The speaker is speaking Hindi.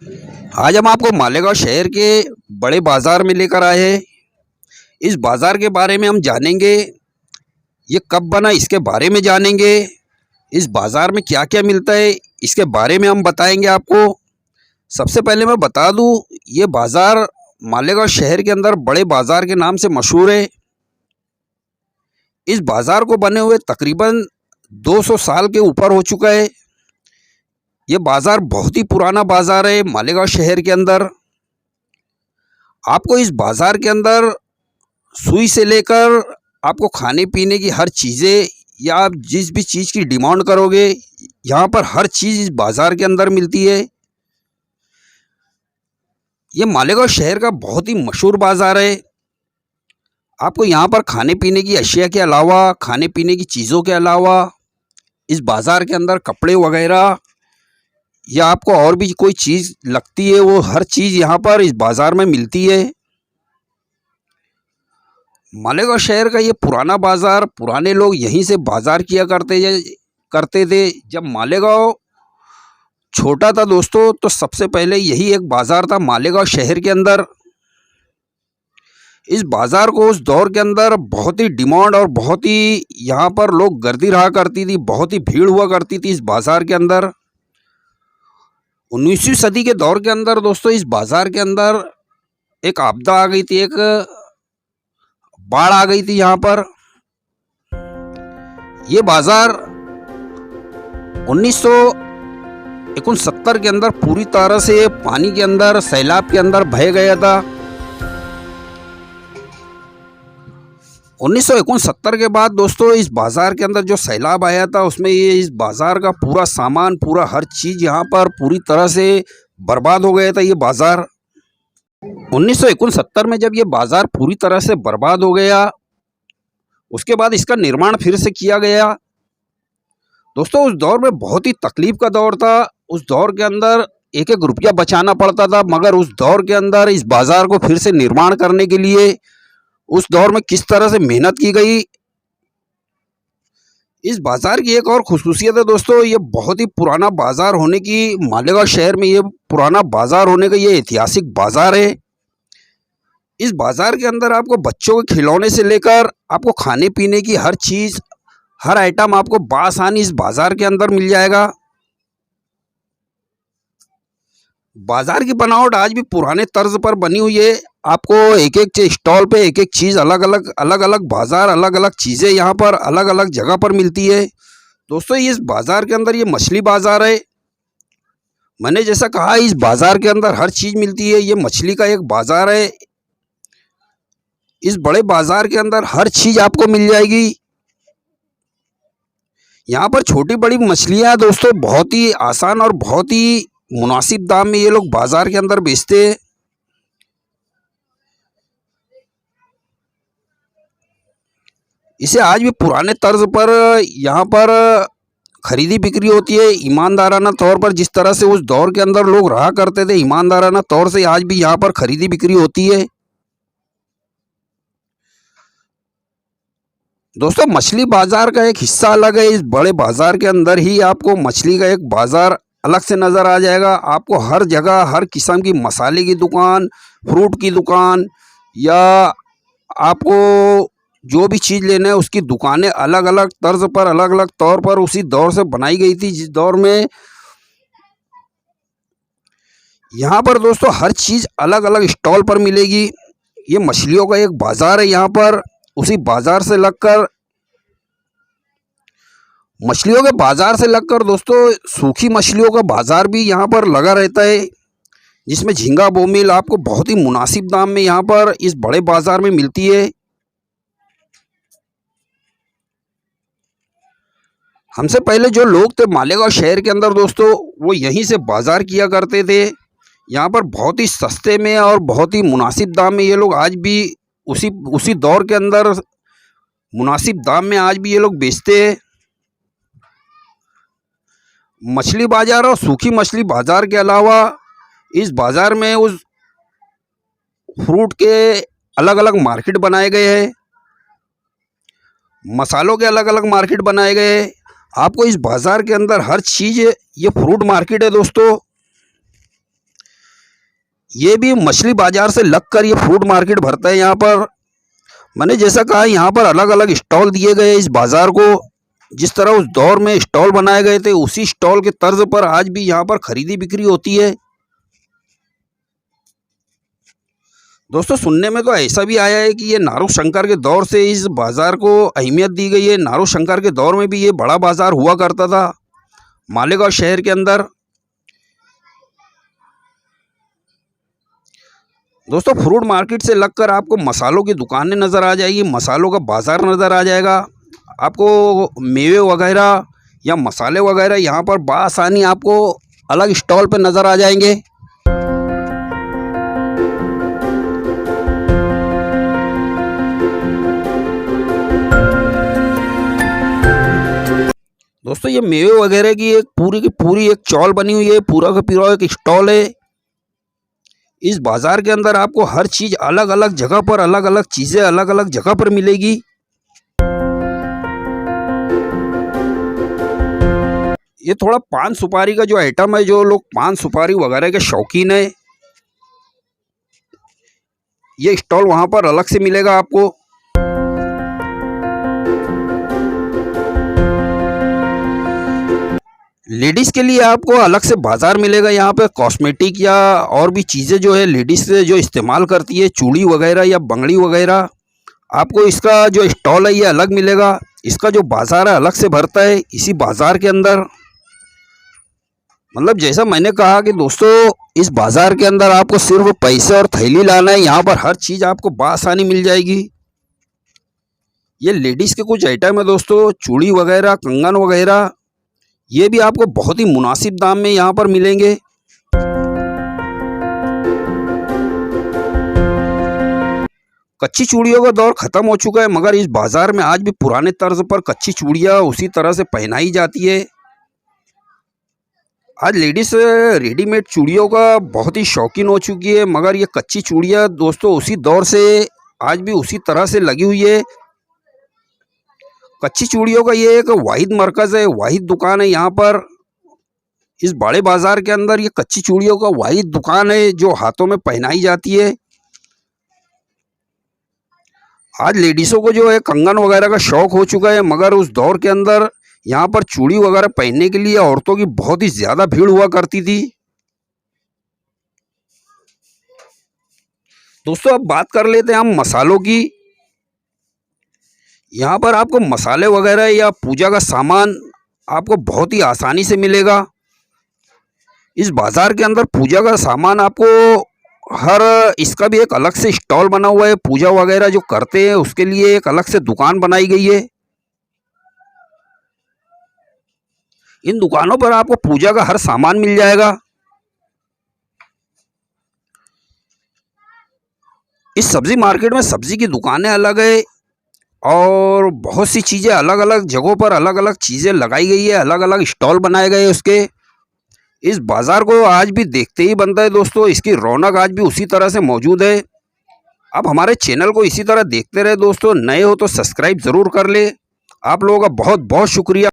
आज हम आपको मालेगांव शहर के बड़े बाज़ार में लेकर आए हैं। इस बाज़ार के बारे में हम जानेंगे, ये कब बना इसके बारे में जानेंगे, इस बाज़ार में क्या-क्या मिलता है इसके बारे में हम बताएंगे आपको। सबसे पहले मैं बता दूं, ये बाज़ार मालेगांव शहर के अंदर बड़े बाज़ार के नाम से मशहूर है। इस बाज़ार को बने हुए तकरीबन 200 साल के ऊपर हो चुका है। ये बाज़ार बहुत ही पुराना बाज़ार है मालेगांव शहर के अंदर। आपको इस बाज़ार के अंदर सुई से लेकर आपको खाने पीने की हर चीज़ें या आप जिस भी चीज़ की डिमांड करोगे, यहाँ पर हर चीज़ इस बाज़ार के अंदर मिलती है। ये मालेगांव शहर का बहुत ही मशहूर बाज़ार है। आपको यहाँ पर खाने पीने की अशिया के अलावा, खाने पीने की चीज़ों के अलावा इस बाज़ार के अंदर कपड़े वगैरह या आपको और भी कोई चीज़ लगती है, वो हर चीज़ यहाँ पर इस बाज़ार में मिलती है। मालेगांव शहर का ये पुराना बाज़ार, पुराने लोग यहीं से बाज़ार किया करते थे। जब मालेगांव छोटा था दोस्तों, तो सबसे पहले यही एक बाज़ार था मालेगांव शहर के अंदर। इस बाज़ार को उस दौर के अंदर बहुत ही डिमांड और बहुत ही यहाँ पर लोग गर्दी रहा करती थी, बहुत ही भीड़ हुआ करती थी इस बाज़ार के अंदर। 19वीं सदी के दौर के अंदर दोस्तों इस बाज़ार के अंदर एक आपदा आ गई थी, एक बाढ़ आ गई थी यहाँ पर। ये बाज़ार 1969 के अंदर पूरी तरह से पानी के अंदर, सैलाब के अंदर बह गया था। 1969 के बाद दोस्तों इस बाज़ार के अंदर जो सैलाब आया था, उसमें ये इस बाज़ार का पूरा सामान, पूरा हर चीज़ यहाँ पर पूरी तरह से बर्बाद हो गया था। ये बाज़ार 1969 में जब ये बाज़ार पूरी तरह से बर्बाद हो गया, उसके बाद इसका निर्माण फिर से किया गया। दोस्तों उस दौर में बहुत ही तकलीफ़ का दौर था। उस दौर के अंदर एक एक रुपया बचाना पड़ता था, मगर उस दौर के अंदर इस बाज़ार को फिर से निर्माण करने के लिए उस दौर में किस तरह से मेहनत की गई। इस बाज़ार की एक और ख़ुसूसियत है दोस्तों, ये बहुत ही पुराना बाज़ार होने की, मालेगांव शहर में ये पुराना बाज़ार होने का ये ऐतिहासिक बाज़ार है। इस बाज़ार के अंदर आपको बच्चों के खिलौने से लेकर आपको खाने पीने की हर चीज़, हर आइटम आपको बआसानी इस बाज़ार के अंदर मिल जाएगा। बाज़ार की बनावट आज भी पुराने तर्ज पर बनी हुई है। आपको एक एक स्टॉल पे एक एक चीज़ अलग अलग बाज़ार, अलग अलग चीज़ें यहाँ पर अलग अलग जगह पर मिलती है। दोस्तों इस बाज़ार के अंदर ये मछली बाज़ार है। मैंने जैसा कहा इस बाज़ार के अंदर हर चीज़ मिलती है। ये मछली का एक बाज़ार है। इस बड़े बाज़ार के अंदर हर चीज़ आपको मिल जाएगी। यहाँ पर छोटी बड़ी मछलियाँ दोस्तों बहुत ही आसान और बहुत ही मुनासिब दाम में ये लोग बाज़ार के अंदर बेचते हैं। इसे आज भी पुराने तर्ज पर यहाँ पर खरीदी बिक्री होती है, ईमानदाराना तौर पर। जिस तरह से उस दौर के अंदर लोग रहा करते थे, ईमानदाराना तौर से आज भी यहाँ पर खरीदी बिक्री होती है। दोस्तों मछली बाज़ार का एक हिस्सा अलग है। इस बड़े बाज़ार के अंदर ही आपको मछली का एक बाज़ार अलग से नज़र आ जाएगा। आपको हर जगह हर किस्म की मसाले की दुकान, फ्रूट की दुकान या आपको जो भी चीज़ लेना है उसकी दुकानें अलग अलग तर्ज पर, अलग अलग तौर पर उसी दौर से बनाई गई थी जिस दौर में। यहाँ पर दोस्तों हर चीज़ अलग अलग स्टॉल पर मिलेगी। ये मछलियों का एक बाज़ार है यहाँ पर। उसी बाज़ार से लगकर मछलियों के बाज़ार से लगकर दोस्तों सूखी मछलियों का बाज़ार भी यहाँ पर लगा रहता है, जिसमें झींगा, बोमिल आपको बहुत ही मुनासिब दाम में यहाँ पर इस बड़े बाज़ार में मिलती है। हमसे पहले जो लोग थे मालेगांव शहर के अंदर दोस्तों, वो यहीं से बाज़ार किया करते थे। यहाँ पर बहुत ही सस्ते में और बहुत ही मुनासिब दाम में ये लोग आज भी उसी दौर के अंदर मुनासिब दाम में आज भी ये लोग बेचते हैं। मछली बाज़ार और सूखी मछली बाज़ार के अलावा इस बाज़ार में उस फ्रूट के अलग अलग मार्केट बनाए गए हैं, मसालों के अलग अलग मार्केट बनाए गए हैं। आपको इस बाज़ार के अंदर हर चीज़, ये फ्रूट मार्केट है दोस्तों। ये भी मछली बाजार से लगकर ये फ्रूट मार्केट भरता है। यहाँ पर मैंने जैसा कहा, यहाँ पर अलग अलग स्टॉल दिए गए। इस बाजार को जिस तरह उस दौर में स्टॉल बनाए गए थे, उसी स्टॉल के तर्ज पर आज भी यहाँ पर खरीदी बिक्री होती है। दोस्तों, सुनने में तो ऐसा भी आया है कि ये नारू शंकर के दौर से इस बाजार को अहमियत दी गई है। नारू शंकर के दौर में भी ये बड़ा बाजार हुआ करता था मालेगांव शहर के अंदर। दोस्तों, फ्रूट मार्केट से लगकर आपको मसालों की दुकानें नज़र आ जाएगी, मसालों का बाजार नज़र आ जाएगा। आपको मेवे वगैरह या मसाले वगैरह यहाँ पर बआसानी आपको अलग स्टॉल पर नज़र आ जाएंगे। दोस्तों, ये मेवे वगैरह की पूरी एक चौल बनी हुई है, पूरा का पूरा एक स्टॉल है। इस बाजार के अंदर आपको हर चीज़ अलग अलग जगह पर, अलग अलग चीज़ें अलग अलग जगह पर मिलेगी। ये थोड़ा पान सुपारी का जो आइटम है, जो लोग पान सुपारी वगैरह के शौकीन है, ये स्टॉल वहाँ पर अलग से मिलेगा आपको। लेडीज़ के लिए आपको अलग से बाज़ार मिलेगा। यहाँ पे कॉस्मेटिक या और भी चीज़ें जो है लेडीज़ जो इस्तेमाल करती है, चूड़ी वगैरह या बंगड़ी वगैरह, आपको इसका जो स्टॉल है ये अलग मिलेगा। इसका जो बाज़ार है अलग से भरता है इसी बाज़ार के अंदर। मतलब जैसा मैंने कहा कि दोस्तों, इस बाज़ार के अंदर आपको सिर्फ पैसे और थैली लाना है। यहाँ पर हर चीज़ आपको बआसानी मिल जाएगी। ये लेडीज़ के कुछ आइटम है दोस्तों, चूड़ी वगैरह, कंगन वगैरह, ये भी आपको बहुत ही मुनासिब दाम में यहाँ पर मिलेंगे। कच्ची चूड़ियों का दौर ख़त्म हो चुका है, मगर इस बाज़ार में आज भी पुराने तर्ज पर कच्ची चूड़ियाँ उसी तरह से पहनाई जाती है। आज लेडीज़ रेडीमेड चूड़ियों का बहुत ही शौकीन हो चुकी है, मगर ये कच्ची चूड़ियाँ दोस्तों उसी दौर से आज भी उसी तरह से लगी हुई है। कच्ची चूड़ियों का ये एक वाहिद मरकज़ है, वाहिद दुकान है यहाँ पर। इस बड़े बाज़ार के अंदर ये कच्ची चूड़ियों का वाहिद दुकान है जो हाथों में पहनाई जाती है। आज लेडीज़ों को जो है कंगन वगैरह का शौक़ हो चुका है, मगर उस दौर के अंदर यहाँ पर चूड़ी वगैरह पहनने के लिए औरतों की बहुत ही ज़्यादा भीड़ हुआ करती थी। दोस्तों, अब बात कर लेते हैं हम मसालों की। यहाँ पर आपको मसाले वगैरह या पूजा का सामान आपको बहुत ही आसानी से मिलेगा। इस बाज़ार के अंदर पूजा का सामान आपको इसका भी एक अलग से स्टॉल बना हुआ है। पूजा वगैरह जो करते हैं उसके लिए एक अलग से दुकान बनाई गई है। इन दुकानों पर आपको पूजा का हर सामान मिल जाएगा। इस सब्ज़ी मार्केट में सब्ज़ी की दुकानें अलग है और बहुत सी चीज़ें अलग अलग जगहों पर अलग अलग चीज़ें लगाई गई है, अलग अलग स्टॉल बनाए गए उसके। इस बाज़ार को आज भी देखते ही बनता है दोस्तों, इसकी रौनक आज भी उसी तरह से मौजूद है। आप हमारे चैनल को इसी तरह देखते रहे दोस्तों। नए हो तो सब्सक्राइब ज़रूर कर ले। आप लोगों का बहुत बहुत शुक्रिया।